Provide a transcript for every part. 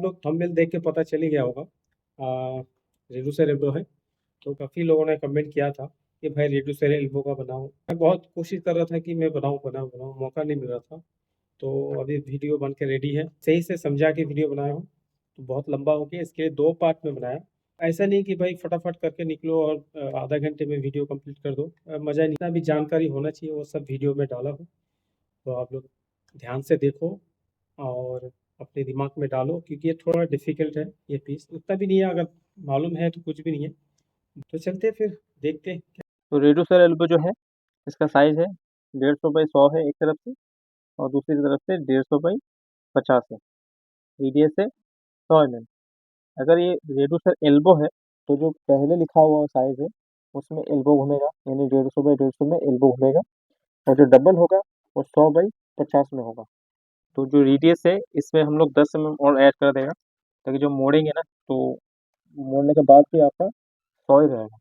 लोग थंबनेल देख के पता चल ही गया होगा, रेडूसर एल्बो है। तो काफ़ी लोगों ने कमेंट किया था कि भाई रेडूसर एल्बो का बनाओ। मैं बहुत कोशिश कर रहा था कि मैं बनाऊँ, मौका नहीं मिल रहा था। तो अभी वीडियो बन के रेडी है, सही से समझा के वीडियो बनाया हूँ। तो बहुत लंबा हो गया, इसके 2 पार्ट में बनाया। ऐसा नहीं कि भाई फटाफट करके निकलो और आधा घंटे में वीडियो कंप्लीट कर दो, मज़ा नहीं। जितना भी जानकारी होना चाहिए वो सब वीडियो में डाला हूँ। तो आप लोग ध्यान से देखो और अपने दिमाग में डालो, क्योंकि ये थोड़ा डिफिकल्ट है। ये पीस उतना भी नहीं है, अगर मालूम है तो कुछ भी नहीं है। तो चलते फिर देखते हैं। तो रेडूसर एल्बो जो है इसका साइज़ है 150 बाई 100 है एक तरफ से, और दूसरी तरफ से 150 बाई 50 है। रेडियस है 100 mm। अगर ये रेडूसर एल्बो है तो जो पहले लिखा हुआ साइज़ है उसमें एल्बो घूमेगा, यानी 150 बाई 150 में एल्बो घूमेगा, और जो डबल होगा वो 100 बाई 50 में होगा। तो जो रेडियस है इसमें हम लोग 10 mm और ऐड कर देगा, ताकि जो मोड़ेंगे ना तो मोड़ने के बाद भी आपका 100 ही रहेगा।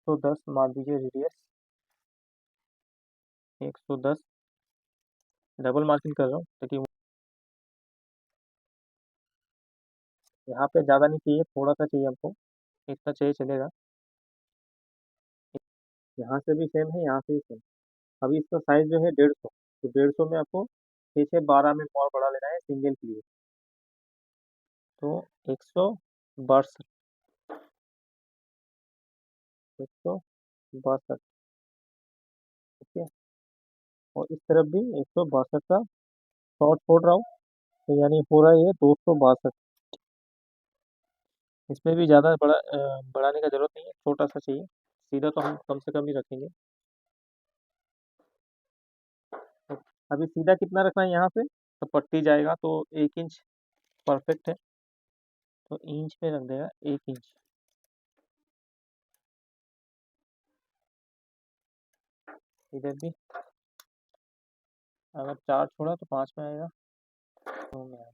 तो 10 मान दीजिए रेडियस, 110 डबल मार्किंग कर रहा हूँ ताकि यहाँ पे ज़्यादा नहीं चाहिए, थोड़ा सा चाहिए हमको, इतना चाहिए चलेगा। यहाँ से भी सेम है, यहाँ से भी सेम। अभी इसका साइज़ जो है 150, तो 150 में आपको 6 से 12 में और बढ़ा लेना है सिंगल के लिए। तो 162, 162, ठीक है। और इस तरफ भी 162 का शॉर्ट छोड़ रहा हूँ, तो यानी हो रहा है ये 262। इसमें भी ज़्यादा बढ़ाने का ज़रूरत नहीं है, छोटा सा चाहिए। सीधा तो हम कम से कम ही रखेंगे। तो अभी सीधा कितना रखना है यहाँ से, तो पट्टी जाएगा तो 1 इंच परफेक्ट है। तो इंच में रख देगा 1 इंच। इधर भी अगर 4 छोड़ा तो 5 में आएगा, 2 में आएगा।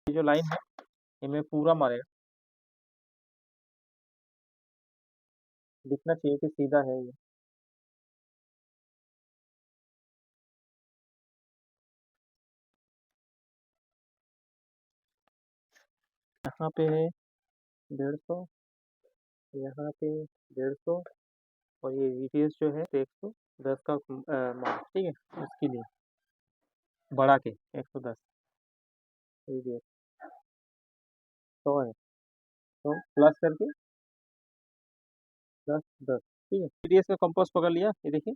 ये जो लाइन है इनमें पूरा मारेगा, दिखना चाहिए कि सीधा है ये। यहाँ पे है 150, यहाँ पे 150, और ये वीटीएस जो है 110 का मार्क, ठीक है। उसके लिए बढ़ा के 110 वीटीएस 100 है, तो प्लस करके प्लस 10, ठीक है। वीटीएस का कंपास पकड़ लिया, ये देखिए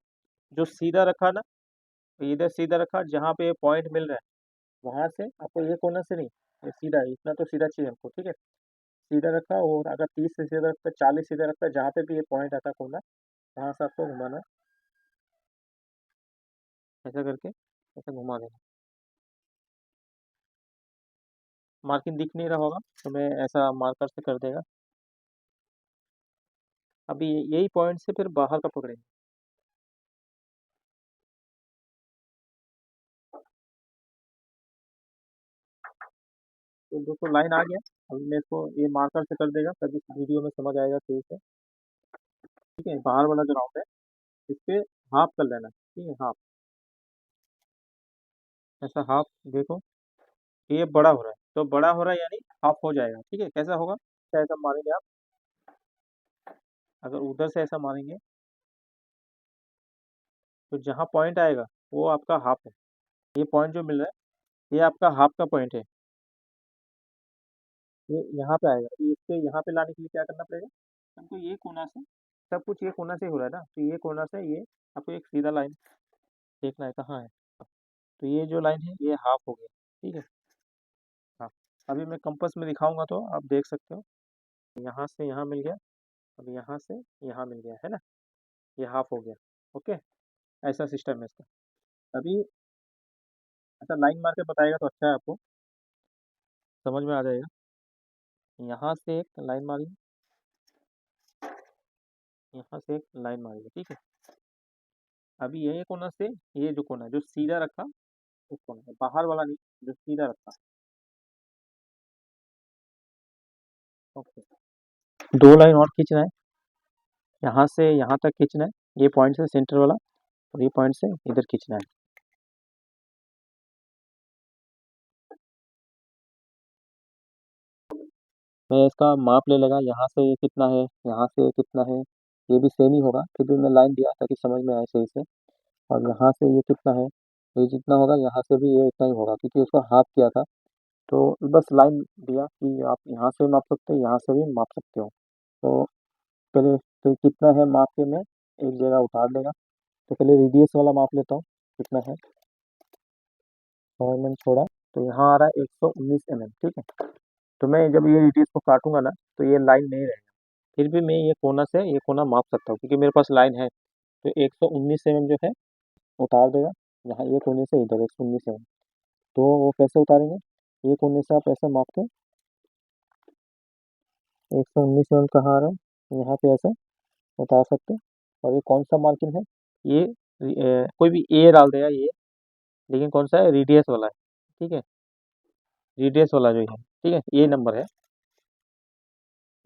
जो सीधा रखा ना, तो इधर सीधा रखा, जहाँ पे पॉइंट मिल रहा है वहाँ से आपको ये कोना से नहीं, ये सीधा, इतना तो सीधा चाहिए हमको, ठीक है। सीधा रखा, और अगर 30 से सीधा रखता है, 40 सीधा रखता है, जहाँ पे भी ये पॉइंट आता है कोना, वहाँ से आपको घुमाना, ऐसा करके ऐसा घुमा देना। मार्किंग दिख नहीं रहा होगा तो मैं ऐसा मार्कर से कर देगा। अभी यही पॉइंट से फिर बाहर का पकड़ेंगे। तो दोस्तों लाइन आ गया। अभी मैं इसको ये मार्कर से कर देगा, तभी इस वीडियो में समझ आएगा सही से, ठीक है। बाहर वाला जो राउंड है इस पे हाफ कर लेना, ठीक है, हाफ, ऐसा हाफ। देखो ये बड़ा हो रहा है, तो बड़ा हो रहा है यानी हाफ हो जाएगा, ठीक है। कैसा होगा, ऐसा मारेंगे आप, अगर उधर से ऐसा मारेंगे तो जहाँ पॉइंट आएगा वो आपका हाफ है। ये पॉइंट जो मिल रहा है ये आपका हाफ का पॉइंट है, ये यहाँ पे आएगा। तो इसके यहाँ पे लाने के लिए क्या करना पड़ेगा हमको, ये कोना से, सब कुछ ये कोना से हो रहा है ना, तो ये कोना से ये आपको एक सीधा लाइन देखना है कहाँ है। तो ये जो लाइन है ये हाफ हो गया, ठीक है। हाँ, अभी मैं कंपास में दिखाऊंगा तो आप देख सकते हो, यहाँ से यहाँ मिल गया, अब यहाँ से यहाँ मिल गया है ना, ये हाफ हो गया। ओके, ऐसा सिस्टम है इसका। अभी अच्छा लाइन मार के बताएगा तो अच्छा है, आपको समझ में आ जाएगा। यहाँ से एक लाइन मारी, यहाँ से एक लाइन मारी, ठीक है। अभी ये कोना से ये जो कोना है जो सीधा रखा, उस कोना है, बाहर वाला नहीं, जो सीधा रखा। ओके, 2 लाइन और खींचना है, यहाँ से यहाँ तक खींचना है, ये पॉइंट से सेंटर वाला, और ये पॉइंट से इधर खींचना है। मैं इसका माप ले लेगा, यहाँ से ये कितना है, यहाँ से ये कितना है, ये भी सेम ही होगा, फिर भी मैं लाइन दिया ताकि समझ में आए सही से। और यहाँ से ये कितना है, ये जितना होगा यहाँ से भी ये इतना ही होगा, क्योंकि उसको हाफ किया था। तो बस लाइन दिया कि आप यहाँ से माप सकते हो, यहाँ से भी माप सकते हो। तो पहले तो कितना है माप के मैं एक जगह उतार लेगा। तो पहले रेडियस वाला माप लेता हूँ कितना है, और मैंने छोड़ा, तो यहाँ आ रहा है 119 mm, ठीक है। तो मैं जब ये रेडियस को काटूंगा ना, तो ये लाइन नहीं रहेगा, फिर भी मैं ये कोना से ये कोना माप सकता हूँ, क्योंकि मेरे पास लाइन है। तो 119 mm जो है उतार देगा, यहाँ ये कोने से इधर 119 mm। तो वो कैसे उतारेंगे, ये कोने से आप ऐसे माप के 119 mm कहाँ आ रहा है, यहाँ पे ऐसे उतार सकते हैं। और ये कौन सा मार्किंग है, ये कोई भी ए डाल देगा ये, लेकिन कौन सा है, रेडियस वाला है, ठीक है, रेडियस वाला जो है, ठीक है, ये नंबर है।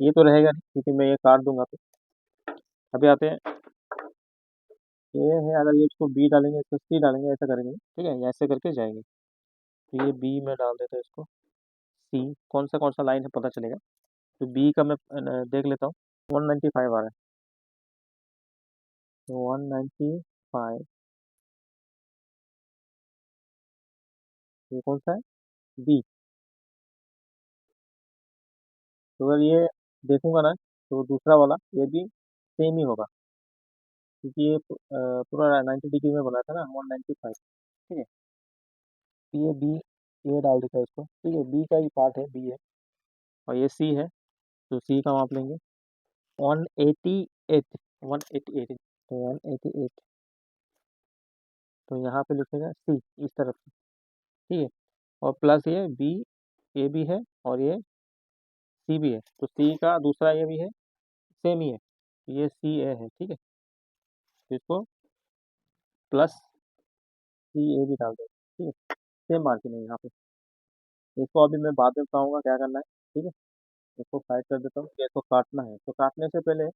ये तो रहेगा नहीं, क्योंकि मैं ये काट दूंगा। तो अभी आते हैं, ये है, अगर ये इसको बी डालेंगे, इसको सी डालेंगे, ऐसा करेंगे, ठीक है, ऐसे करके जाएंगे। तो ये बी में डाल देता हूँ इसको, सी कौन सा लाइन है पता चलेगा। तो बी का मैं देख लेता हूँ, 195 आ रहा है, तो 195 ये कौन सा है, बी। तो अगर ये देखूंगा ना, तो दूसरा वाला ये भी सेम ही होगा, क्योंकि ये पूरा 90 डिग्री में बना था ना, 195, ठीक है। तो ये बी, ये डाल देता है इसको, ठीक है, बी का ही पार्ट है, बी है। और ये सी है, तो सी का माप लेंगे 188, 188, तो 188, तो यहाँ पे लिखेगा सी इस तरफ से, ठीक है। और प्लस ये भी है, और ये सी भी है, तो सी का दूसरा ये भी है, सेम ही है, ये सी ए है, ठीक है। तो इसको प्लस सी ए भी डाल देंगे, ठीक है, सेम मार्किंग है यहाँ पे। इसको अभी मैं बाद में बताऊंगा क्या करना है, ठीक है। इसको साइड कर देता हूँ, इसको काटना है। तो काटने से पहले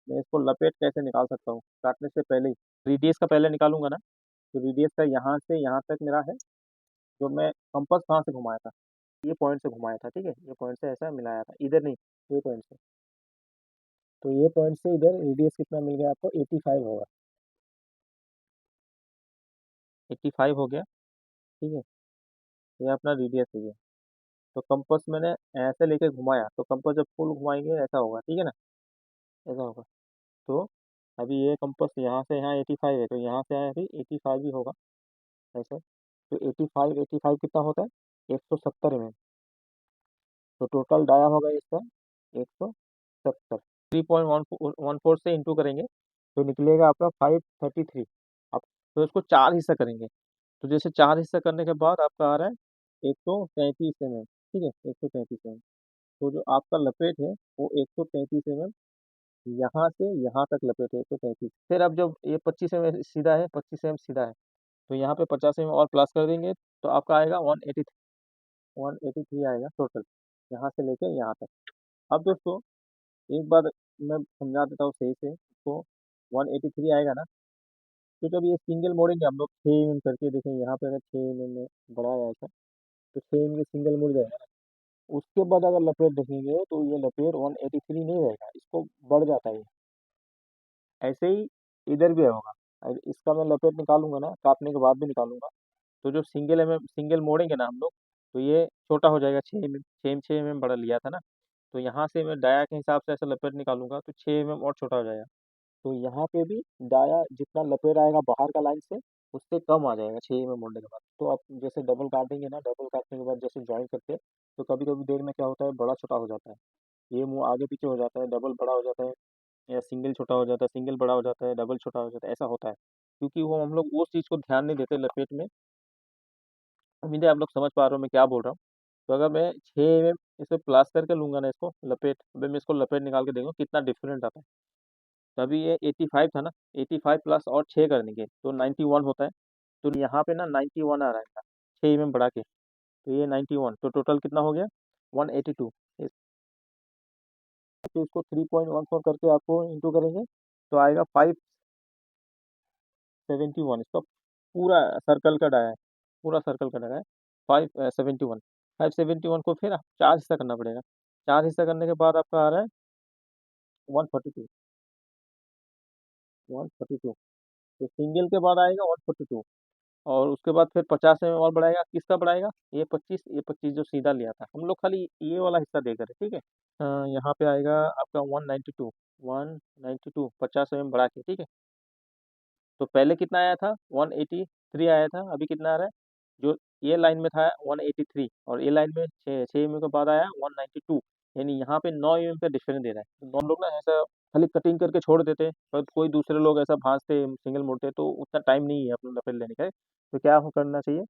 मैं इसको लपेट कैसे निकाल सकता हूँ, काटने से पहले ही रेडियस का पहले निकालूंगा ना। तो रेडियस का यहाँ से यहाँ तक मेरा है, जो मैं कंपास कहाँ से घुमाया था, ये पॉइंट से घुमाया था, ठीक है, ये पॉइंट से ऐसा मिलाया था, इधर नहीं, ये पॉइंट से। तो ये पॉइंट से इधर रेडियस कितना मिल गया आपको, 85 होगा, 85 हो गया, ठीक है। ये अपना रेडियस हो गया। तो कंपास मैंने ऐसे लेके घुमाया, तो कंपास जब फुल घुमाएंगे ऐसा होगा, ठीक है ना, ऐसा होगा। तो अभी ये कंपास यहाँ से यहाँ 85 है, तो यहाँ से आया अभी 85 भी होगा, ऐसे। तो 85, 85 कितना होता है, 170 mm। तो टोटल डाया होगा इसका 170, 3.14 से इंटू करेंगे, तो निकलेगा आपका 533। आप तो इसको 4 हिस्सा करेंगे। तो जैसे 4 हिस्सा करने के बाद आपका आ रहा है 133 mm, ठीक है, 133 mm। तो जो आपका लपेट है वो 133 mm, यहाँ से यहाँ तक लपेट है 133। फिर अब जब ये 25 mm सीधा है, 25 mm सीधा है, तो यहाँ पे 50 mm और प्लस कर देंगे, तो आपका आएगा 183 आएगा टोटल, यहाँ से लेके यहाँ तक। अब दोस्तों एक बार मैं समझा देता हूँ सही से इसको, 183 आएगा ना, तो जब ये सिंगल मोड़ेंगे हम लोग 6 mm करके, देखें यहाँ पे अगर 6 mm में बढ़ाया ऐसा, तो 6 mm सिंगल मुड़ जाएगा ना। उसके बाद अगर लपेट देखेंगे, तो ये लपेट 183 नहीं रहेगा, इसको बढ़ जाता है। ऐसे ही इधर भी होगा। इसका मैं लपेट निकालूंगा ना, काटने के बाद भी निकालूंगा, तो जो सिंगल मोड़ेंगे ना हम लोग, तो ये छोटा हो जाएगा, 6 mm, 6 mm बड़ा लिया था ना। तो यहाँ से मैं डाया के हिसाब से ऐसा लपेट निकालूंगा, तो 6 mm और छोटा हो जाएगा। तो यहाँ पे भी डाया जितना लपेट आएगा बाहर का लाइन से, उससे कम आ जाएगा 6 mm मोड़ने के बाद। तो आप जैसे डबल काटेंगे ना, डबल काटने के बाद जैसे ज्वाइन करते हैं, तो कभी कभी देर में क्या होता है, बड़ा छोटा हो जाता है, ये मुंह आगे पीछे हो जाता है, डबल बड़ा हो जाता है, या सिंगल छोटा हो जाता है, सिंगल बड़ा हो जाता है, डबल छोटा हो जाता है, ऐसा होता है। क्योंकि वो हम लोग उस चीज़ को ध्यान नहीं देते लपेट में। उम्मीद है आप लोग समझ पा रहे हो मैं क्या बोल रहा हूँ। तो अगर मैं 6 mm इसे प्लस करके लूंगा ना, इसको लपेट, अभी मैं इसको लपेट निकाल के देखूँ कितना डिफरेंट आता है। तो अभी ये 85 था ना, 85 प्लस और 6 कर देंगे तो 91 होता है। तो यहाँ पे ना 91 आ रहा है, 6 mm बढ़ा के, तो ये 91, तो टोटल कितना हो गया, 182। तो इसको 3.14 करके आपको इंटू करेंगे, तो आएगा 571। इसका पूरा सर्कल का डाया है, पूरा सर्कल का डाया है 571। 571 को फिर 4 हिस्सा करना पड़ेगा, 4 हिस्सा करने के बाद आपका आ रहा है 142, 142। तो सिंगल के बाद आएगा 142, और उसके बाद फिर 50 में और बढ़ाएगा। किसका बढ़ाएगा? ये 25 जो सीधा लिया था हम लोग, खाली ये वाला हिस्सा देख रहे हैं, ठीक है। यहाँ पे आएगा आपका 192, 192 50 में बढ़ा के, ठीक है। तो पहले कितना आया था? 183 आया था। अभी कितना आ रहा है? जो ये लाइन में था 183, और ये लाइन में 6 के बाद आया 192। यानी यहाँ पे 9 का डिफरेंस दे रहा है। तो 9 लोग ना ऐसा खाली कटिंग करके छोड़ देते हैं, पर कोई दूसरे लोग ऐसा भांजते सिंगल मोड़ते, तो उतना टाइम नहीं है अपने लपेट लेने का। तो क्या हो करना चाहिए,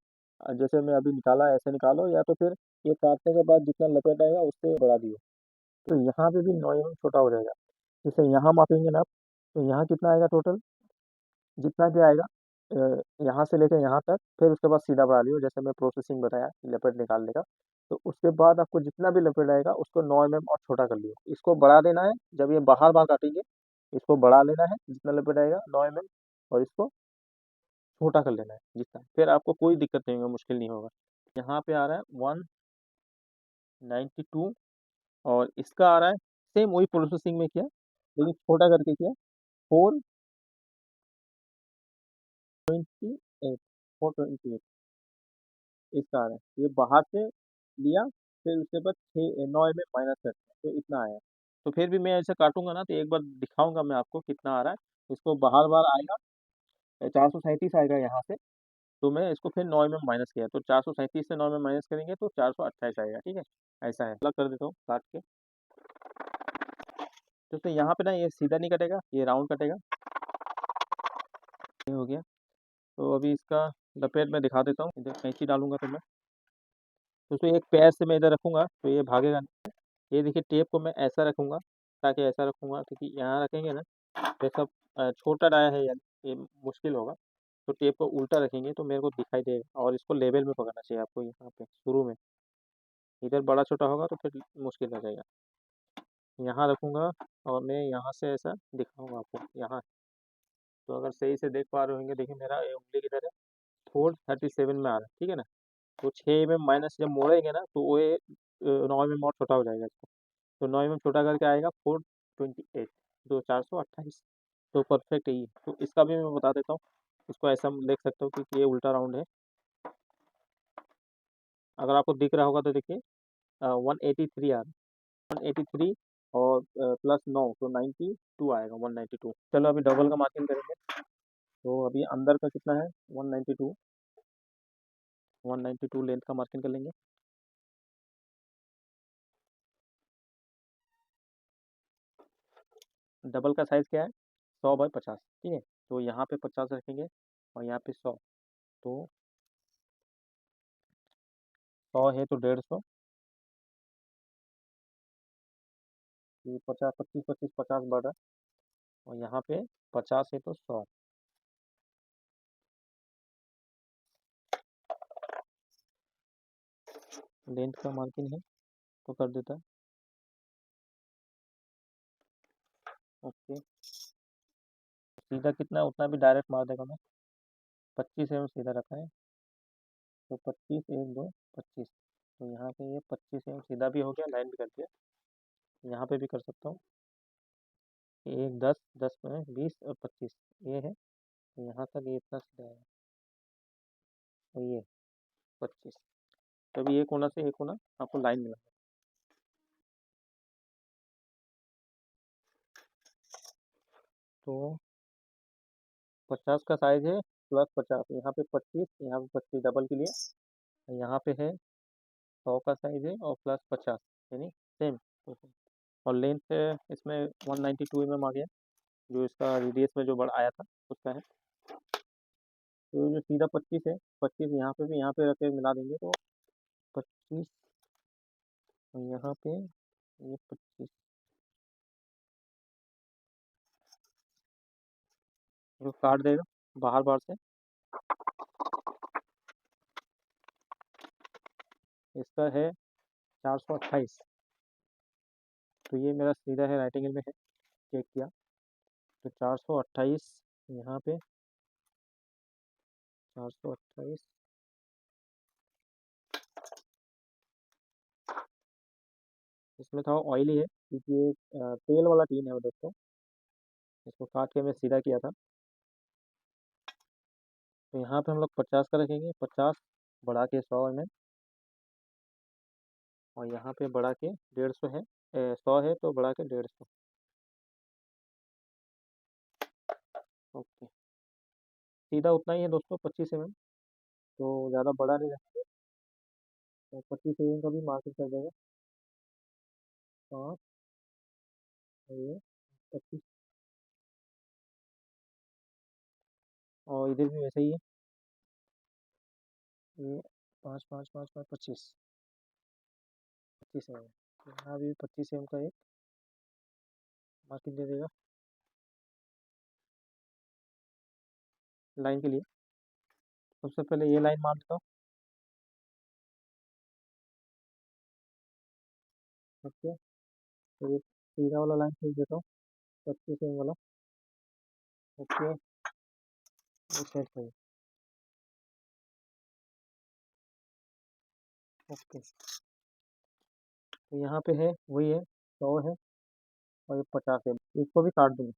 जैसे मैं अभी निकाला ऐसे निकालो, या तो फिर ये काटने के बाद जितना लपेट आएगा उससे बढ़ा दियो। तो यहाँ पे भी 9 छोटा हो जाएगा। जैसे यहाँ मापेंगे ना आप, तो यहाँ कितना आएगा टोटल, जितना भी आएगा यहाँ से लेकर यहाँ तक, फिर उसके बाद सीधा बढ़ा लियो, जैसे मैं प्रोसेसिंग बताया लपेट निकालने का। तो उसके बाद आपको जितना भी लपेट आएगा उसको 9 और छोटा कर लियो। इसको बढ़ा देना है, जब ये बाहर बाहर काटेंगे इसको बढ़ा लेना है, जितना लपेट आएगा 9 और इसको छोटा कर लेना है जितना, फिर आपको कोई दिक्कत नहीं होगा, मुश्किल नहीं होगा। यहाँ पे आ रहा है 192, और इसका आ रहा है सेम वही प्रोसेसिंग में किया, लेकिन छोटा करके किया, 428, 428 इसका आ रहा है। ये बाहर से लिया, फिर उसके बाद 9 माइनस करते हैं, तो इतना आया। तो फिर भी मैं ऐसे काटूंगा ना, तो एक बार दिखाऊंगा मैं आपको कितना आ रहा है। इसको बाहर बाहर आएगा 437 आएगा यहाँ से, तो मैं इसको फिर 9 माइनस किया, तो 437 से 9 माइनस करेंगे तो 428 आएगा, ठीक है। ऐसा है, अलग कर देता हूँ काट के। तो यहाँ पे ना ये सीधा नहीं कटेगा, ये राउंड कटेगा। ये हो गया। तो अभी इसका लपेट मैं दिखा देता हूँ, इधर कैंची डालूंगा तो मैं, तो इसको एक पैर से मैं इधर रखूंगा तो ये भागेगा नहीं। ये देखिए टेप को मैं ऐसा रखूंगा, ताकि ऐसा रखूंगा, क्योंकि यहाँ रखेंगे ना तो सब छोटा डाया है यार, ये मुश्किल होगा। तो टेप को उल्टा रखेंगे तो मेरे को दिखाई देगा, और इसको लेवल में पकड़ना चाहिए आपको, यहाँ पे शुरू में। इधर बड़ा छोटा होगा तो फिर मुश्किल हो जाएगा। यहाँ रखूंगा, और मैं यहाँ से ऐसा दिखाऊंगा आपको यहाँ। तो अगर सही से देख पा रहे होंगे, देखिए मेरा ये उंगली किधर है, 437 में आ रहा है, ठीक है ना। तो 6 माइनस जब मोड़ेंगे ना, तो वो ये 9 और छोटा हो जाएगा इसको। तो 9 छोटा करके आएगा 428, तो 428। तो परफेक्ट है ये। तो इसका भी मैं बता देता हूँ, इसको ऐसा देख सकते हो कि ये उल्टा राउंड है। अगर आपको दिख रहा होगा तो देखिए 183 आ रहा है, 183 और +9 तो 92 आएगा, 192। चलो अभी डबल का मार्किंग करेंगे। तो अभी अंदर का कितना है? 192, 192 लेंथ का मार्किंग कर लेंगे। डबल का साइज़ क्या है? 100/50, ठीक है। तो यहाँ पे 50 रखेंगे, और यहाँ पे 100, तो 100 है तो 150, ये 50, 25, 25, 50 बढ़ रहा है, और यहाँ पे 50 है तो 100। लेंथ का मार्किंग है तो कर देता है, ओके। सीधा कितना है उतना भी डायरेक्ट मार देगा मैं, 25 है सीधा रखा है, तो 25, 1, 2, 25। तो यहाँ पे ये 25 सीधा भी हो गया, लाइन भी कर दिया। यहाँ पे भी कर सकता हूँ, 1, 10, 10 में 20 और 25 ये है। तो यहाँ तक ये इतना सीधा है, और ये 25। तभी एक कोना से एक कोना आपको लाइन मिला। तो 50 का साइज है, +50, यहाँ पे 25, यहाँ पे 25 डबल के लिए, यहाँ पे है 100 का साइज है, और +50 यानी सेम। और लेंथ इसमें 192 mm आ गया, जो इसका रेडियस में जो बड़ा आया था उसका है। तो जो सीधा 25 है, 25 यहाँ पे भी, यहाँ पे रख के मिला देंगे तो 25, और यहाँ पे ये 25, जो काट देगा बाहर बाहर से। इसका है 428। तो ये मेरा सीधा है, राइट एंगल में है, चेक किया। तो 428 यहाँ पे, 428 इसमें थोड़ा ऑयली है क्योंकि ये तेल वाला टीन है दोस्तों। इसको काट के मैं सीधा किया था। तो यहाँ पे हम लोग 50 का रखेंगे, 50 बढ़ा के 100 mm, और यहाँ पे बढ़ा के 150 है, 100 है तो बढ़ा के 150। ओके, सीधा उतना ही है दोस्तों, 25 mm। तो ज़्यादा बड़ा नहीं रखेंगे, तो 25 mm का भी मार्किंग कर देगा। 5 और ये 25, और इधर भी वैसे ही है। ये 5 5 5 5 25, 25 mm। यहाँ भी 25 mm का एक मार्किंग दे देगा लाइन के लिए। सबसे पहले ये लाइन मान लेता हूँ। ओके, तो ये सीधा वाला लाइन खींच देता हूँ, 25 mm वाला। ओके, ये सेट है। ओके, तो यहाँ पे है वही है, 100 है और ये 50 है, इसको भी काट दूंगा।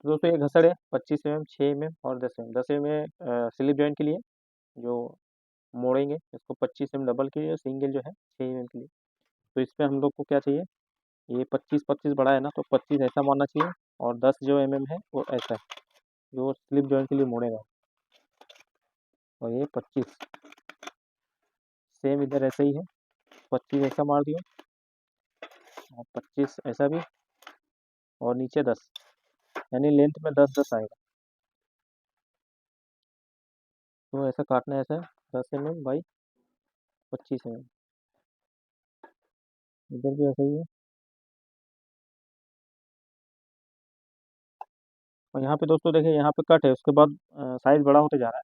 तो दोस्तों ये घसड़ है 25 mm, 6 mm और 10 mm। 10 mm स्लिप जॉइंट के लिए जो मोड़ेंगे इसको, 25 mm डबल के लिए, और सिंगल जो है 6 mm के लिए। तो इस पे हम लोग को क्या चाहिए, ये 25 बड़ा है ना, तो 25 ऐसा मारना चाहिए, और 10 जो है वो ऐसा है जो स्लिप जॉइंट के लिए मोड़ेगा। और ये 25 सेम इधर ऐसे ही है, 25 ऐसा मार दिया, और 25 ऐसा भी, और नीचे 10, यानी लेंथ में 10 आएगा। तो ऐसा काटना है, ऐसा 10 mm बाई 25 mm। इधर भी ऐसा ही है। और यहाँ पे दोस्तों देखिए, यहाँ पे कट है, उसके बाद साइज बड़ा होते जा रहा है।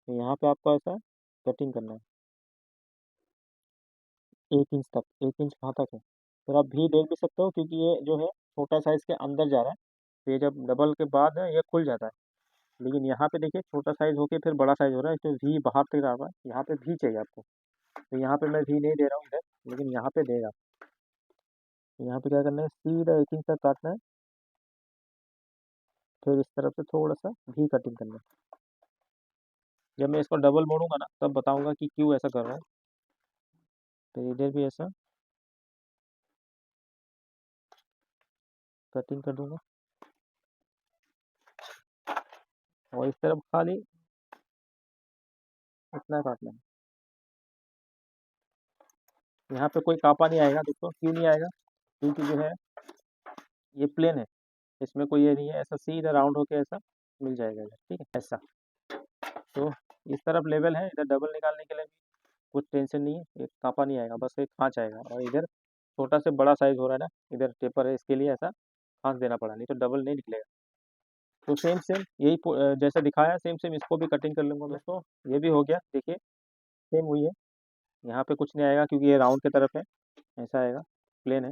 तो यहाँ पे आपको ऐसा कटिंग करना है 1 इंच तक। 1 इंच कहाँ तक है, फिर आप भी देख भी सकते हो, क्योंकि ये जो है छोटा साइज के अंदर जा रहा है। तो ये जब डबल के बाद है ये खुल जाता है, लेकिन यहाँ पे देखिए छोटा साइज होके फिर बड़ा साइज हो रहा है, तो भी बाहर तक आ रहा है। यहाँ पे भी चाहिए आपको, तो यहाँ पे मैं भी नहीं दे रहा हूँ इधर, लेकिन यहाँ पे देगा। यहाँ पे क्या करना है, सीधा 1 इंच तक काटना है, फिर इस तरफ से थोड़ा सा भी कटिंग करना है। जब मैं इसको डबल मोड़ूंगा ना, तब बताऊंगा कि क्यों ऐसा कर रहा है। तो इधर भी ऐसा कटिंग कर दूंगा, और इस तरफ खाली इतना काटना है। यहाँ पे कोई कापा नहीं आएगा दोस्तों, क्यों नहीं आएगा, क्योंकि जो है ये प्लेन है, इसमें कोई ये नहीं है, ऐसा सीधा राउंड होके ऐसा मिल जाएगा इधर, ठीक है ऐसा। तो इस तरफ लेवल है, इधर डबल निकालने के लिए भी कुछ टेंशन नहीं है, एक कापा नहीं आएगा, बस एक खाँच आएगा। और इधर छोटा से बड़ा साइज हो रहा है ना, इधर टेपर है, इसके लिए ऐसा खाँच देना पड़ा, नहीं तो डबल नहीं निकलेगा। तो सेम सेम यही जैसा दिखाया, सेम सेम इसको भी कटिंग कर लूँगा दोस्तों। ये भी हो गया, देखिए सेम वही है। यहाँ पे कुछ नहीं आएगा क्योंकि ये राउंड की तरफ है, ऐसा आएगा, प्लेन है।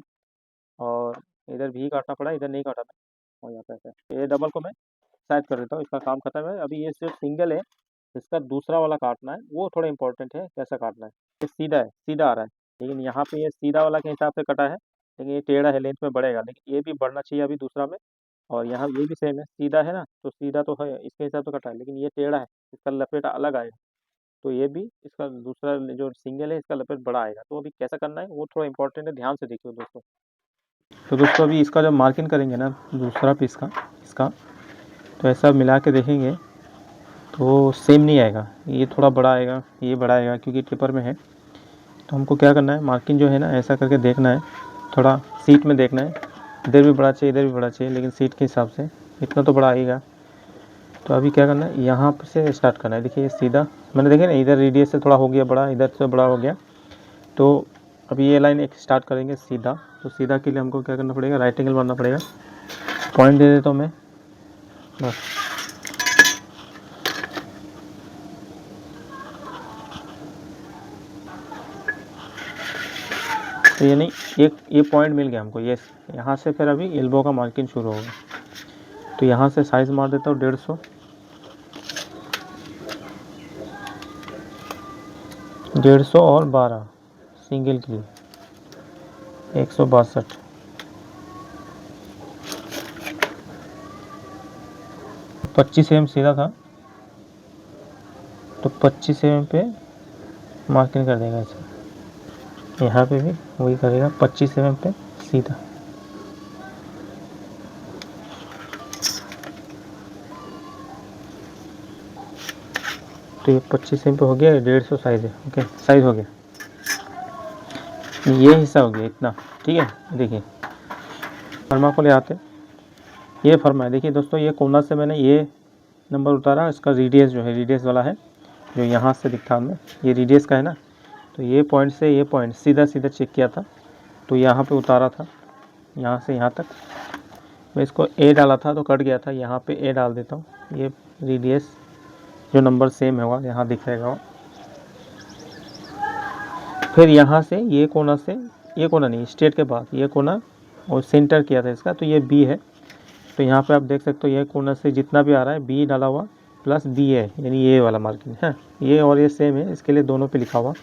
और इधर भी काटना पड़ा, इधर नहीं काटा था, और यहाँ पे ऐसा है। ये डबल को मैं साइड कर देता हूँ, इसका काम खत्म है। अभी ये सिर्फ सिंगल है, इसका दूसरा वाला काटना है, वो थोड़ा इंपॉर्टेंट है, कैसा काटना है। ये सीधा है, सीधा आ रहा है, लेकिन यहाँ पे ये सीधा वाला के हिसाब से कटा है, लेकिन ये टेढ़ा है, लेंथ में बढ़ेगा, लेकिन ये भी बढ़ना चाहिए अभी दूसरा में। और यहाँ ये भी सेम है, सीधा है ना, तो सीधा तो है, इसके हिसाब से कटा है, लेकिन ये टेढ़ा है, इसका लपेटा अलग आएगा। तो ये भी इसका दूसरा जो सिंगल है, इसका लपेट बड़ा आएगा। तो अभी कैसा करना है वो थोड़ा इंपॉर्टेंट है, ध्यान से देखिए दोस्तों। तो दोस्तों अभी इसका जब मार्किंग करेंगे ना, दूसरा पीस का इसका, तो ऐसा मिला के देखेंगे तो सेम नहीं आएगा, ये थोड़ा बड़ा आएगा, ये बड़ा आएगा, क्योंकि टिपर में है। तो हमको क्या करना है, मार्किंग जो है ना ऐसा करके देखना है, थोड़ा सीट में देखना है, इधर भी बड़ा चाहिए, इधर भी बड़ा चाहिए, लेकिन सीट के हिसाब से इतना तो बड़ा आएगा। तो अभी क्या करना है, यहाँ से स्टार्ट करना है। देखिए सीधा मैंने देखे ना, इधर रेडियस से थोड़ा हो गया बड़ा, इधर से बड़ा हो गया। तो अभी ये लाइन एक स्टार्ट करेंगे सीधा। तो सीधा के लिए हमको क्या करना पड़ेगा, राइट एंगल मारना पड़ेगा। पॉइंट दे देता हूँ मैं, बस। तो ये नहीं, एक ये पॉइंट मिल गया हमको, ये यहाँ से फिर अभी एल्बो का मार्किंग शुरू होगा। तो यहाँ से साइज़ मार देता हूँ 150, 150 और 12 सिंगल के लिए 162। 25 mm सीधा था तो 25 mm पे मार्किंग कर देगा ऐसे। यहाँ पे भी वही करेगा 25 mm पे सीधा। तो ये 25 mm पे हो गया, 150 साइज है। ओके, साइज हो गया, ये हिस्सा हो गया इतना। ठीक है, देखिए फर्मा को ले आते। ये फर्मा है, देखिए दोस्तों, ये कोना से मैंने ये नंबर उतारा, इसका रेडियस जो है रेडियस वाला है, जो यहाँ से दिखता हमें, ये रेडियस का है ना। तो ये पॉइंट से ये पॉइंट सीधा सीधा चेक किया था, तो यहाँ पे उतारा था, यहाँ से यहाँ तक। मैं इसको ए डाला था तो कट गया था, यहाँ पे ए डाल देता हूँ। ये रेडियस जो नंबर सेम होगा यहाँ दिख रहेगा। फिर यहाँ से ये कोना से, ये कोना नहीं, स्ट्रेट के बाद ये कोना और सेंटर किया था इसका, तो ये बी है। तो यहाँ पे आप देख सकते हो ये कोना से जितना भी आ रहा है बी डाला हुआ प्लस बी है, यानी ये वाला मार्किंग है। ये और ये सेम है, इसके लिए दोनों पे लिखा हुआ।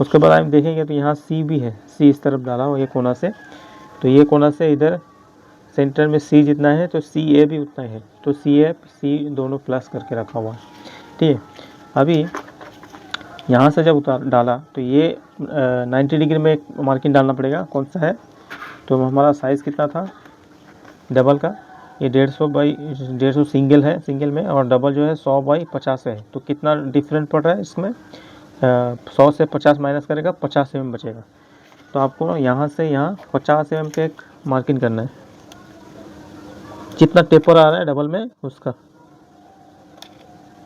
उसके बाद हम देखेंगे तो यहाँ सी भी है, सी इस तरफ डाला हुआ ये कोना से। तो ये कोना से इधर सेंटर में सी जितना है तो सी ए भी उतना है, तो सी ए सी दोनों प्लस करके रखा हुआ है। ठीक है, अभी यहाँ से जब उतार डाला तो ये 90 डिग्री में एक मार्किंग डालना पड़ेगा। कौन सा है, तो हमारा साइज़ कितना था डबल का, ये 150/150 सिंगल है, सिंगल में, और डबल जो है 100/50 है। तो कितना डिफरेंट पड़ रहा है इसमें, 100 से 50 माइनस करेगा 50 mm बचेगा। तो आपको यहाँ से यहाँ 50 mm पे एक मार्किंग करना है, जितना टेपर आ रहा है डबल में उसका।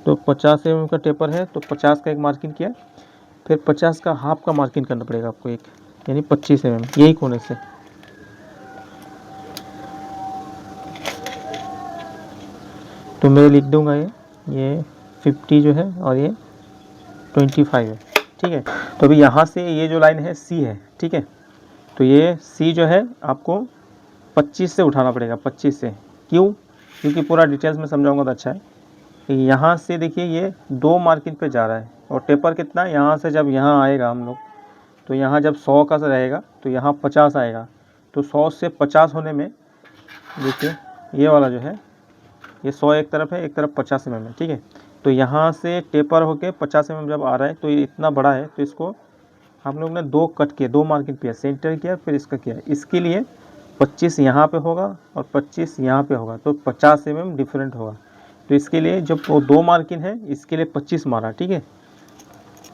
तो 50 mm का टेपर है तो 50 का एक मार्किंग किया, फिर 50 का हाफ का मार्किंग करना पड़ेगा आपको एक, यानी 25 mm यही कोने से। तो मैं लिख दूंगा ये 50 जो है और ये 25 है। ठीक है, तो अभी यहाँ से ये जो लाइन है सी है। ठीक है, तो ये सी जो है आपको 25 से उठाना पड़ेगा, 25 से। क्यों, क्योंकि पूरा डिटेल्स में समझाऊंगा तो अच्छा है। यहाँ से देखिए ये 2 मार्किंग पे जा रहा है, और टेपर कितना, यहाँ से जब यहाँ आएगा हम लोग, तो यहाँ जब 100 का रहेगा तो यहाँ 50 आएगा। तो 100 से 50 होने में देखिए ये वाला जो है ये 100 एक तरफ है, एक तरफ 50 mm है। ठीक है, तो यहाँ से टेपर होके 50 mm जब आ रहा है तो ये इतना बड़ा है, तो इसको हम लोग ने 2 कट किए, 2 मार्किंग किया, सेंटर किया फिर इसका किया। इसके लिए 25 यहाँ पे होगा और 25 यहाँ पे होगा, तो 50 mm डिफरेंट होगा। तो इसके लिए जब वो 2 मार्किंग है इसके लिए 25 मारा। ठीक है,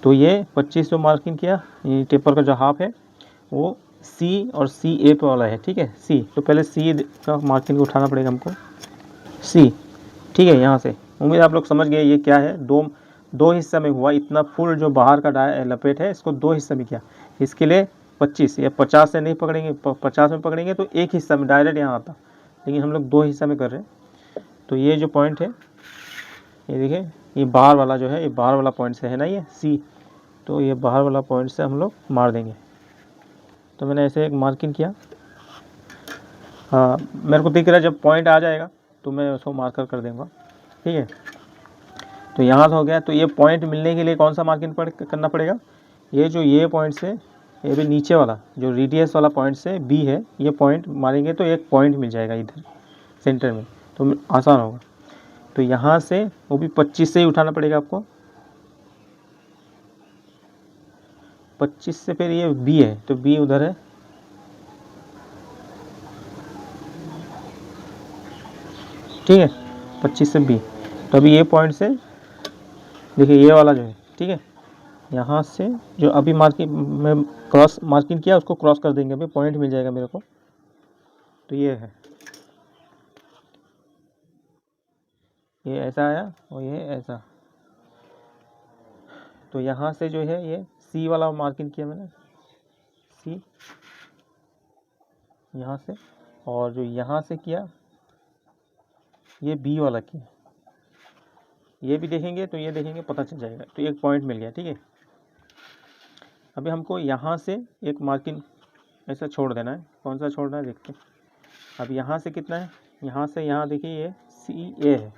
तो ये 25 जो मार्किंग किया, ये टेपर का जो हाफ है वो सी और सी ए पे वाला है। ठीक है, सी, तो पहले सी का मार्किंग उठाना पड़ेगा हमको, सी। ठीक है, यहाँ से उम्मीद आप लोग समझ गए ये क्या है। दो हिस्सा में हुआ, इतना फुल जो बाहर का लपेट है इसको 2 हिस्सा में किया। इसके लिए 25 या 50 से नहीं पकड़ेंगे, 50 में पकड़ेंगे तो एक हिस्सा में डायरेक्ट यहाँ आता, लेकिन हम लोग 2 हिस्सा में कर रहे हैं। तो ये जो पॉइंट है ये देखिए, ये बाहर वाला जो है, ये बाहर वाला पॉइंट से है ना ये सी, तो ये बाहर वाला पॉइंट से हम लोग मार देंगे। तो मैंने ऐसे एक मार्किंग किया। हाँ, मेरे को दिख रहा है जब पॉइंट आ जाएगा तो मैं उसको मार्कर कर दूँगा। ठीक है, तो यहाँ से हो गया। तो ये पॉइंट मिलने के लिए कौन सा मार्किंग करना पड़ेगा, ये जो ये पॉइंट से ये भी नीचे वाला जो रेडियस वाला पॉइंट से बी है, ये पॉइंट मारेंगे तो एक पॉइंट मिल जाएगा इधर सेंटर में, तो आसान होगा। तो यहाँ से वो भी 25 से ही उठाना पड़ेगा आपको, 25 से। फिर ये बी है तो बी उधर है, ठीक है, 25 से बी। तो अभी ये पॉइंट से देखिए ये वाला जो है, ठीक है, यहाँ से जो अभी मार्किंग में क्रॉस मार्किंग किया उसको क्रॉस कर देंगे, अभी पॉइंट मिल जाएगा मेरे को। तो ये है, ये ऐसा आया और ये ऐसा। तो यहाँ से जो है ये सी वाला मार्किंग किया मैंने, सी यहाँ से, और जो यहाँ से किया ये बी वाला किया। ये भी देखेंगे तो ये देखेंगे पता चल जाएगा। तो एक पॉइंट मिल गया। ठीक है, अभी हमको यहाँ से एक मार्किंग ऐसा छोड़ देना है। कौन सा छोड़ना है देखते हैं। अब यहाँ से कितना है, यहाँ से यहाँ देखिए ये सी ए है,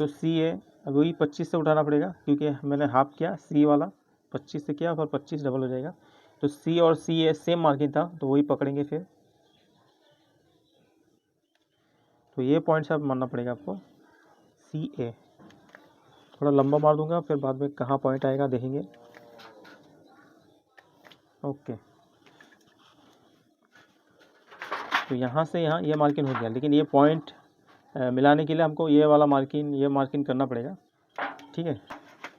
तो सी ए अब वही 25 से उठाना पड़ेगा क्योंकि मैंने हाफ किया सी वाला, 25 से किया और 25 डबल हो जाएगा। तो सी और सी ए सेम मार्किंग था, तो वही पकड़ेंगे फिर। तो ये पॉइंट से आप मारना पड़ेगा आपको सी ए। थोड़ा लंबा मार दूंगा, फिर बाद में कहाँ पॉइंट आएगा देखेंगे। ओके, तो यहाँ से यहाँ ये मार्किंग हो गया, लेकिन ये पॉइंट मिलाने के लिए हमको ये वाला मार्किंग, ये मार्किंग करना पड़ेगा, ठीक है।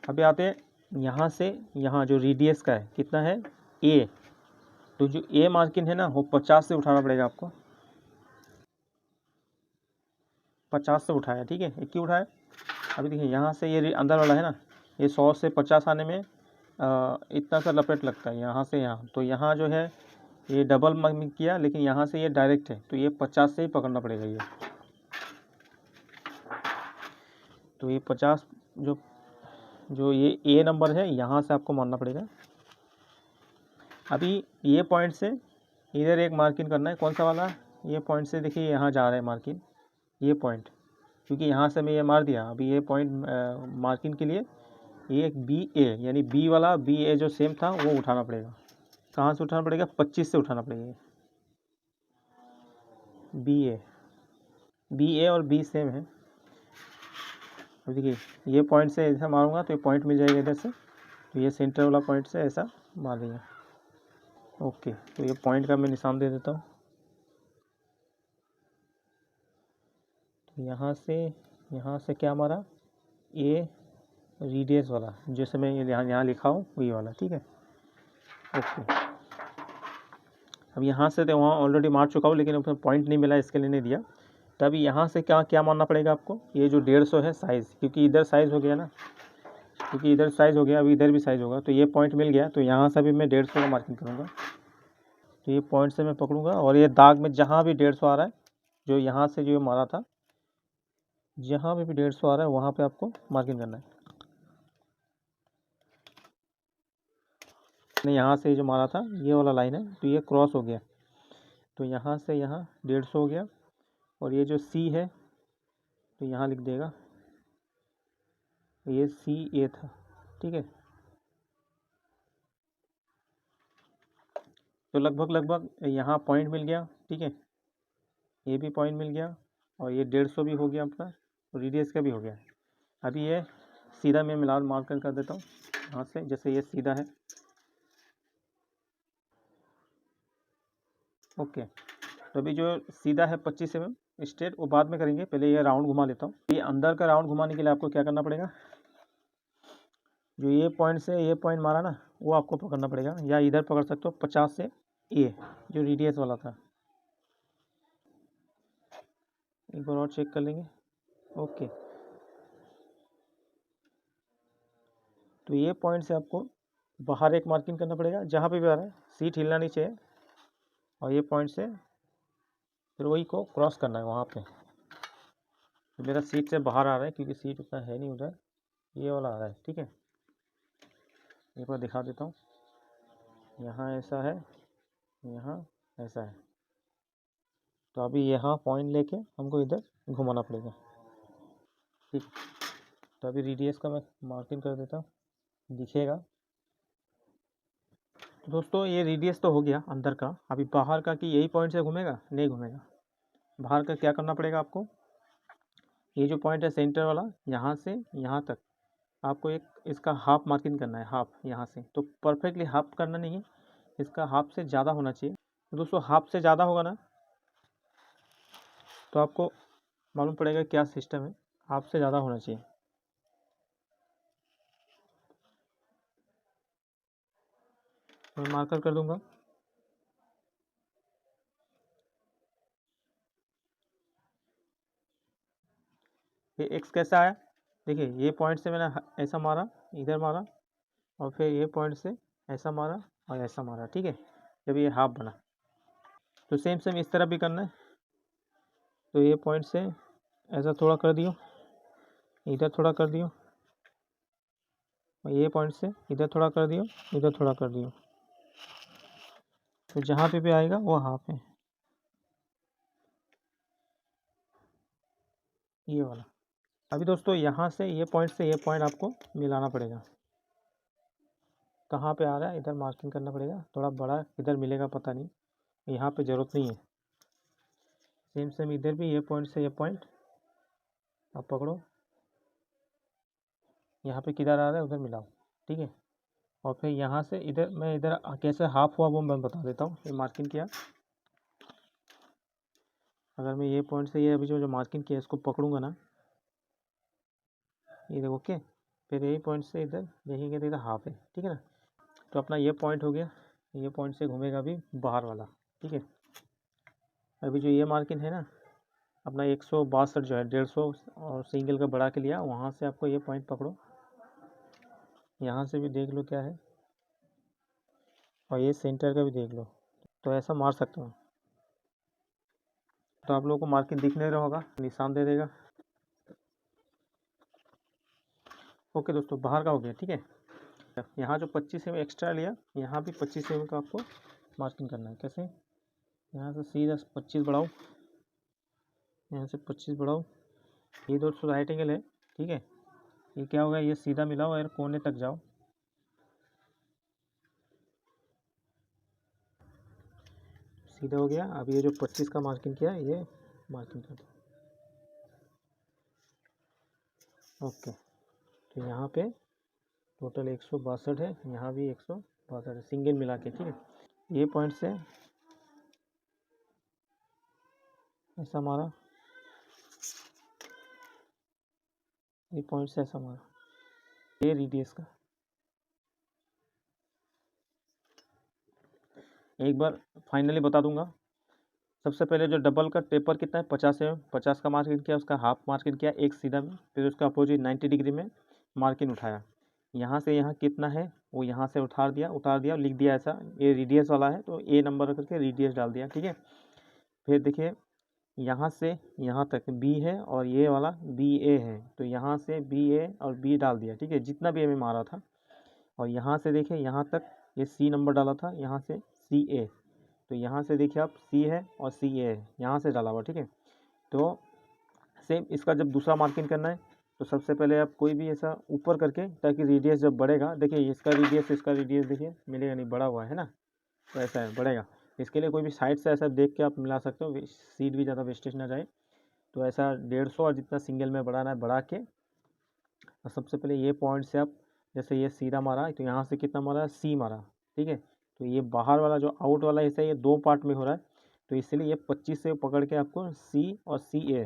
अभी आते हैं यहाँ से यहाँ, जो रेडियस का है कितना है ए, तो जो ए मार्किंग है ना वो 50 से उठाना पड़ेगा आपको। 50 से उठाया, ठीक है। एक क्यों उठाया? अभी देखिए यहाँ से ये अंदर वाला है ना, ये 100 से 50 आने में इतना सा लपेट लगता है यहाँ से यहाँ। तो यहाँ जो है ये डबल मार्किंग किया, लेकिन यहाँ से ये डायरेक्ट है, तो ये 50 से ही पकड़ना पड़ेगा ये। तो ये 50 जो ये ए नंबर है यहाँ से आपको मारना पड़ेगा। अभी ये पॉइंट से इधर एक मार्किंग करना है, कौन सा वाला? ये पॉइंट से देखिए यहाँ जा रहा है मार्किंग, ये पॉइंट, क्योंकि यहाँ से मैं ये मार दिया। अभी ये पॉइंट मार्किंग के लिए ये एक बी ए, यानी बी वाला बी ए जो सेम था वो उठाना पड़ेगा। कहाँ से उठाना पड़ेगा? 25 से उठाना पड़ेगा। बी ए और बी सेम है। अब देखिए ये पॉइंट से ऐसा मारूंगा तो ये पॉइंट मिल जाएगा इधर से, तो ये सेंटर वाला पॉइंट से ऐसा मार दिया। ओके, तो ये पॉइंट का मैं निशान दे देता हूँ। तो यहाँ से क्या मारा? ए रेडियस वाला, जैसे मैं यहाँ लिखा हूँ वही वाला, ठीक है। ओके, अब यहाँ से तो वहाँ ऑलरेडी मार चुका हूँ, लेकिन उसमें पॉइंट नहीं मिला, इसके लिए नहीं दिया। तब यहाँ से क्या मानना पड़ेगा आपको? ये जो 150 है साइज़, क्योंकि इधर साइज़ हो गया ना, क्योंकि इधर साइज़ हो गया, अभी इधर भी साइज़ होगा, तो ये पॉइंट मिल गया। तो यहाँ से भी मैं 150 का मार्किंग करूँगा। तो ये पॉइंट से मैं पकड़ूँगा, और ये दाग में जहाँ भी 150 आ रहा है, जो यहाँ से जो मारा था, जहाँ पे भी 150 आ रहा है वहाँ पे आपको मार्किंग करना है। मैंने यहाँ से जो मारा था ये वाला लाइन है, तो ये क्रॉस हो गया, तो यहाँ से यहाँ 150 हो गया। और ये जो सी है तो यहाँ लिख देगा, ये सी ए था, ठीक है। तो लगभग यहाँ पॉइंट मिल गया, ठीक है। ये भी पॉइंट मिल गया, और ये 150 भी हो गया अपना, रेडियस का भी हो गया। अभी ये सीधा मैं मिलान मार्कर कर देता हूँ यहाँ से, जैसे ये सीधा है। ओके, तो अभी जो सीधा है 25 mm स्ट्रेट, वो बाद में करेंगे, पहले ये राउंड घुमा लेता हूँ। ये अंदर का राउंड घुमाने के लिए आपको क्या करना पड़ेगा? जो ये पॉइंट से ये पॉइंट मारा ना, वो आपको पकड़ना पड़ेगा, या इधर पकड़ सकते हो 50 से ए, जो रेडियस वाला था। एक बार और चेक कर लेंगे। ओके, तो ये पॉइंट से आपको बाहर एक मार्किंग करना पड़ेगा, जहाँ पे भी आ रहा है, सीट हिलना नहीं चाहिए, और ये पॉइंट से फिर वही को क्रॉस करना है वहाँ पे। तो मेरा सीट से बाहर आ रहा है, क्योंकि सीट उतना है नहीं उधर, ये वाला आ रहा है, ठीक है। एक बार दिखा देता हूँ, यहाँ ऐसा है, यहाँ ऐसा है। तो अभी यहाँ पॉइंट लेके हमको इधर घुमाना पड़ेगा, ठीक। तो अभी रेडियस का मैं मार्किंग कर देता हूँ, दिखेगा। तो दोस्तों ये रेडियस तो हो गया अंदर का, अभी बाहर का कि यही पॉइंट से घूमेगा? नहीं घूमेगा। बाहर का क्या करना पड़ेगा आपको? ये जो पॉइंट है सेंटर वाला, यहाँ से यहाँ तक आपको एक इसका हाफ मार्किंग करना है, हाफ यहाँ से। तो परफेक्टली हाफ करना नहीं है, इसका हाफ से ज़्यादा होना चाहिए। तो दोस्तों हाफ से ज़्यादा होगा ना, तो आपको मालूम पड़ेगा क्या सिस्टम है। हाफ से ज़्यादा होना चाहिए। मैं मार्कर कर दूंगा। ये एक्स कैसा आया? देखिए ये पॉइंट से मैंने ऐसा मारा, इधर मारा, और फिर ये पॉइंट से ऐसा मारा और ऐसा मारा, ठीक है। जब ये हाफ बना, तो सेम इस तरह भी करना है। तो ये पॉइंट से ऐसा थोड़ा कर दियो, इधर थोड़ा कर दियो, और ये पॉइंट से इधर थोड़ा कर दियो, इधर थोड़ा कर दियो। तो जहाँ पे भी आएगा वो हाफ है, ये वाला। अभी दोस्तों यहाँ से ये पॉइंट आपको मिलाना पड़ेगा। कहाँ पे आ रहा है इधर मार्किंग करना पड़ेगा, थोड़ा बड़ा इधर मिलेगा पता नहीं, यहाँ पे ज़रूरत नहीं है। सेम सेम इधर भी ये पॉइंट से ये पॉइंट आप पकड़ो, यहाँ पे किधर आ रहा है उधर मिलाओ, ठीक है। और फिर यहाँ से इधर मैं इधर कैसे हाफ हुआ वो मैं बता देता हूँ। ये मार्किंग किया, अगर मैं ये पॉइंट से ये अभी जो मार्किंग किया इसको पकड़ूंगा ना, ये देखो ओके, फिर यही पॉइंट से इधर देखेंगे तो इधर हाफ है, ठीक है ना। तो अपना ये पॉइंट हो गया, ये पॉइंट से घूमेगा अभी बाहर वाला, ठीक है। अभी जो ये मार्किंग है ना अपना 162 जो है 150 और सिंगल का बढ़ा के लिया, वहाँ से आपको ये पॉइंट पकड़ो, यहाँ से भी देख लो क्या है, और ये सेंटर का भी देख लो, तो ऐसा मार सकता हूँ। तो आप लोगों को मार्किंग दिखने रहा होगा, निशान दे देगा। ओके दोस्तों, बाहर का हो गया, ठीक है। यहाँ जो 25 एम एक्स्ट्रा लिया, यहाँ भी 25 एम का आपको मार्किंग करना है। कैसे, यहाँ से सीधा 25 बढ़ाओ, यहाँ से 25 बढ़ाओ, ये दोस्तों राइट एंगल है, ठीक है। ये क्या होगा, ये सीधा मिलाओ और कोने तक जाओ, सीधा हो गया। अब ये जो 25 का मार्किंग किया ये मार्किंग कर दो, ओके। तो यहाँ पे टोटल 162 है, यहाँ भी 162 है, सिंगल मिला के, ठीक है। ये पॉइंट से ऐसा मारा, ये पॉइंट से ऐसा मारा, ये रेडियस का। एक बार फाइनली बता दूंगा, सबसे पहले जो डबल का टेपर कितना है 50 है, 50 का मार्किंग किया, उसका हाफ मार्किंग किया एक सीधा में, फिर उसका अपोजिट 90 डिग्री में मार्किंग उठाया, यहाँ से यहाँ कितना है वो यहाँ से उतार दिया, लिख दिया ऐसा, ये रेडियस वाला है तो ए नंबर करके रेडियस डाल दिया, ठीक है। फिर देखिए यहाँ से यहाँ तक बी है और ये वाला बी ए है, तो यहाँ से बी ए और बी डाल दिया, ठीक है, जितना भी ए में मारा था। और यहाँ से देखिए यहाँ तक ये सी नंबर डाला था, यहाँ से सी ए, तो यहाँ से देखिए आप सी है और सी ए है, यहाँ से डाला हुआ, ठीक है। तो सेम इसका जब दूसरा मार्किंग करना है तो सबसे पहले आप कोई भी ऐसा ऊपर करके, ताकि रेडियस जब बढ़ेगा, देखिए इसका रेडियस देखिए मिलेगा नहीं, बढ़ा हुआ है ना, तो ऐसा है बढ़ेगा। इसके लिए कोई भी साइड से ऐसा देख के आप मिला सकते हो, सीट भी ज़्यादा वेस्टेज ना जाए। तो ऐसा 150 और जितना सिंगल में बढ़ाना है बढ़ा के, और सबसे पहले ये पॉइंट से आप जैसे ये सीधा मारा तो यहाँ से कितना मारा, सी मारा, ठीक है। तो ये बाहर वाला जो आउट वाला हिस्सा है ये 2 पार्ट में हो रहा है, तो इसलिए ये 25 से पकड़ के आपको सी और सी ए,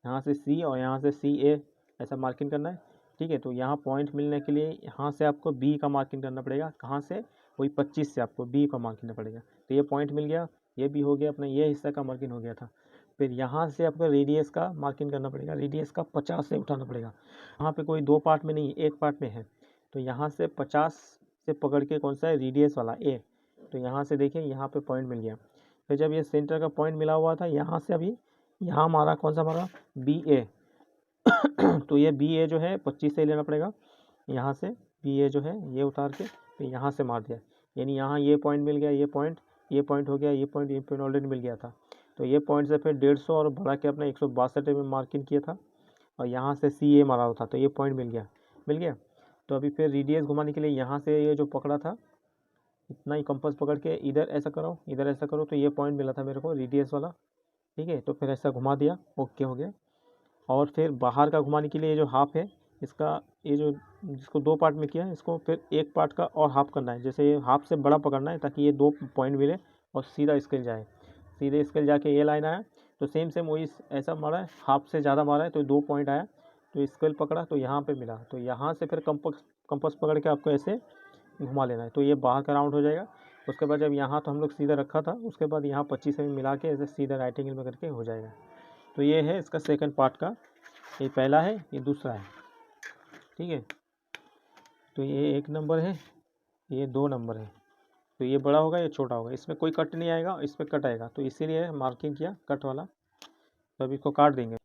यहाँ से सी और यहाँ से सी ए ऐसा मार्किंग करना है, ठीक है। तो यहाँ पॉइंट मिलने के लिए यहाँ से आपको बी का मार्किंग करना पड़ेगा, कहाँ से, वही 25 से आपको बी का मार्किंग करना पड़ेगा। तो ये पॉइंट मिल गया, ये भी हो गया, अपना ये हिस्सा का मार्किंग हो गया था। फिर यहाँ से आपको रेडियस का मार्किंग करना पड़ेगा, रेडियस का 50 से उठाना पड़ेगा, यहाँ पे कोई 2 पार्ट में नहीं, एक पार्ट में है। तो यहाँ से 50 से पकड़ के कौन सा है, रेडियस वाला ए, तो यहाँ से देखिए यहाँ पे पॉइंट मिल गया। फिर जब ये सेंटर का पॉइंट मिला हुआ था, यहाँ से अभी यहाँ मारा, कौन सा मारा, बी ए तो ये बी ए जो है 25 से लेना पड़ेगा, यहाँ से बी ए जो है ये उतार के तो यहाँ से मार दिया, यानी यहाँ ये पॉइंट मिल गया, ये पॉइंट हो गया, ये पॉइंट ऑलरेडी मिल गया था। तो ये पॉइंट से फिर 150 और बढ़ा के अपना 162 में मार्किंग किया था, और यहाँ से सी ए मारा हुआ था, तो ये पॉइंट मिल गया। तो अभी फिर रेडियस घुमाने के लिए यहाँ से ये जो पकड़ा था इतना ही कंपास पकड़ के इधर ऐसा करो, इधर ऐसा करो, तो ये पॉइंट मिला था मेरे को रेडियस वाला, ठीक है। तो फिर ऐसा घुमा दिया, ओके हो गया। और फिर बाहर का घुमाने के लिए ये जो हाफ है इसका, ये जो जिसको 2 पार्ट में किया इसको फिर एक पार्ट का और हाफ करना है, जैसे ये हाफ से बड़ा पकड़ना है ताकि ये 2 पॉइंट मिले और सीधा स्केल जाए, सीधे स्केल जाके ये लाइन आया, तो सेम वही ऐसा मारा है, हाफ से ज़्यादा मारा है तो 2 पॉइंट आया, तो स्केल पकड़ा तो यहाँ पे मिला, तो यहाँ से फिर कंपास पकड़ के आपको ऐसे घुमा लेना है, तो ये बाहर का राउंड हो जाएगा। उसके बाद जब यहाँ तो हम लोग सीधा रखा था, उसके बाद यहाँ 25 में मिला के ऐसे सीधा राइट एंगल में करके हो जाएगा। तो ये है इसका सेकंड पार्ट का, ये पहला है, ये दूसरा है, ठीक है। तो ये 1 नंबर है, ये 2 नंबर है, तो ये बड़ा होगा, ये छोटा होगा, इसमें कोई कट नहीं आएगा, इस पर कट आएगा, तो इसीलिए मार्किंग किया कट वाला। तो अभी इसको काट देंगे।